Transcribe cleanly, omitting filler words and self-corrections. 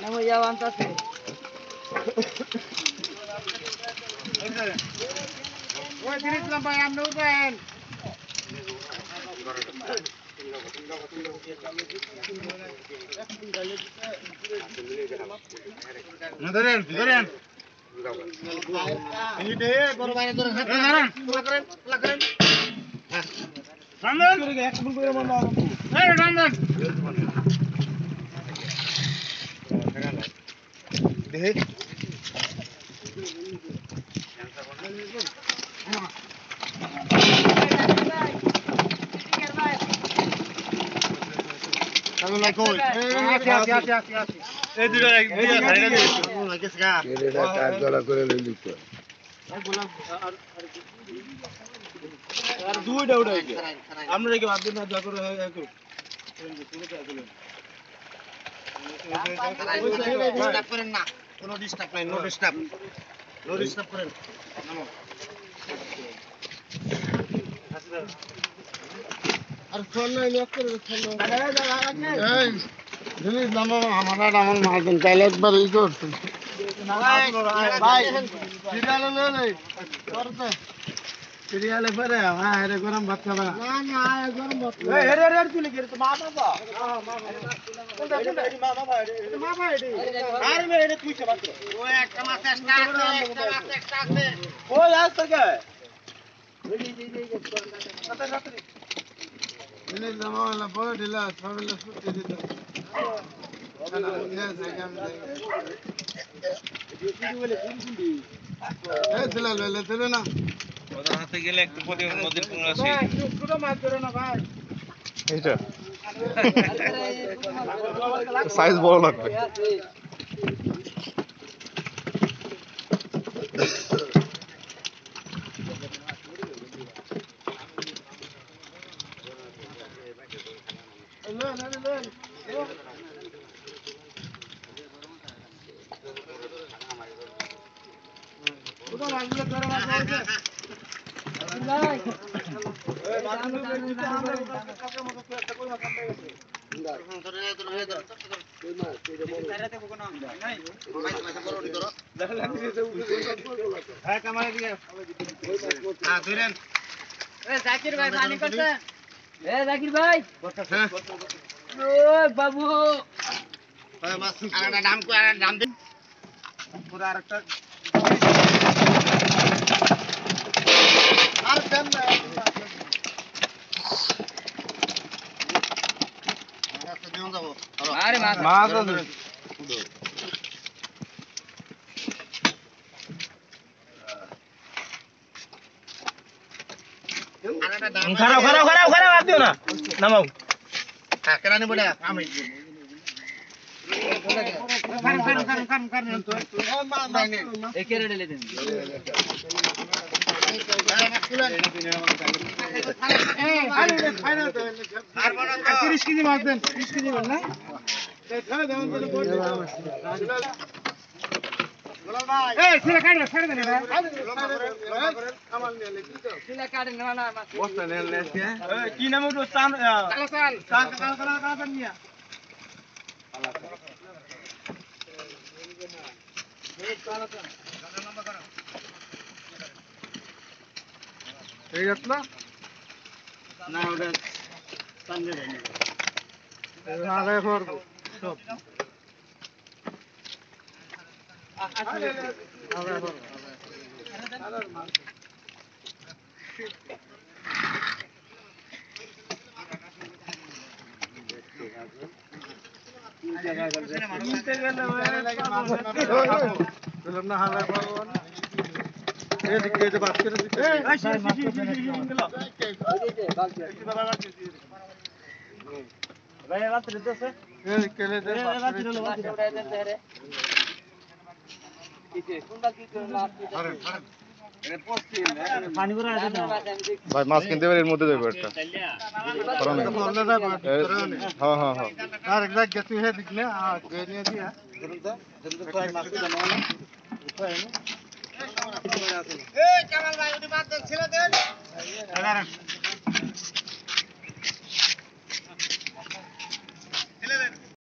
আমি ইয়া বানতাছি ওই দিলাম ভাই আপনি উঠেন ধরেন ধরেন এই দে বড় ভাই ধরেন ধরেন পুরো করেন পুরো করেন রামদান করে এক ফুল করে মন দাও এই রামদান দেহে চলো না কই এই দুটো এক দিয়া খাইরা দিছো লাগেছ গা এর কাট গলা করে লই লিখো আর দুইটা উঠাই আমরা কি বাদ না দোয়া করে একটু ডিস্টার্ব করেন না কোনো ডিস্টার্ব নাই নো ডিস্টার্ব করেন নামো আর ফোন নাই লক করে ফোন এই জিনিস নামো আমার মারবেন তাহলে একবার ই করতে ভাই সিরিয়ালে লে করতে সিরিয়ালে পরে আরে গরম ভাত খাবা না না গরম ভাত এই রে তুই লিখে তো মা বাবা কোনটা মা বাবা এডি আরে মে এডি তুই কে মাত্র ও একটা মাছ এক্সট্রা আছে ও আজ থেকে কত রাত্রি দিনে জামালা বড় ঢিলা সবলে সুতি দিত না ইয়া জায়গা মে এই ছেলে লইলে চলে না ওদের হাতে গেলে একটু পরে নদীর কোন আছে ভাই ছোট মাছ ধরে না ভাই এইটা সাইজ বড় লাগবে ছোট মাছগুলো ধরে মাছ আছে নাই এই মাছগুলো নিতে আমরা কাছে মতো একটা কই মাছ আনতে গেছে ধরে কই মাছ এটা বড় সারাতে কোন নাই মাছ বড় ধরো দেখা লাগছে যে হ্যাঁ কামারে দিকে হ্যাঁ ধরেন এ জাকির ভাই পানি করতে এ জাকির ভাই হ্যাঁ ও বাবু ওই মাছ আরেকটা নাম দিন পুরো আরেকটা আর দেন না রাস্তা দিয়ে যাব আরে মাছ আছে খারাপ আর দিও না নামাও হ্যাঁ কেরানি বলে আমি কারণ তো একে রেডে লে দেন আর 30 কেজি মাছ দেন 30 কেজি না খাওয়া দাও গোলাম ভাই এই ছেলে ছেড়ে দেন এটা কামাল নিয়ে লে কি তো ছেলে কাটে না না বস্তা নিয়ে লে কি নাম ওটা চাল নিয়া এই আসলো না ওটা সামনে দেন না রে করব সব না হালা করব এই দিকে যে বাস করে দিতে ভাই রাত দিতেছে এই কেলে দে রাত দিলো উড়াই দেন রে কিছে কোনটা কি করে লাভ আরে এর পোস্ট পানি করে আছে না ভাই মাছ কিনতে পারে এর মধ্যে দেব একটা হ্যাঁ হ্যাঁ হ্যাঁ আর এক জায়গা গেছি হে দিকলে আ গেনিয়ে দিয়া ধরুন তো মাছ জানো না উপায় না এই কামাল ভাই ওটি বাদ দেন ছেড়ে দেন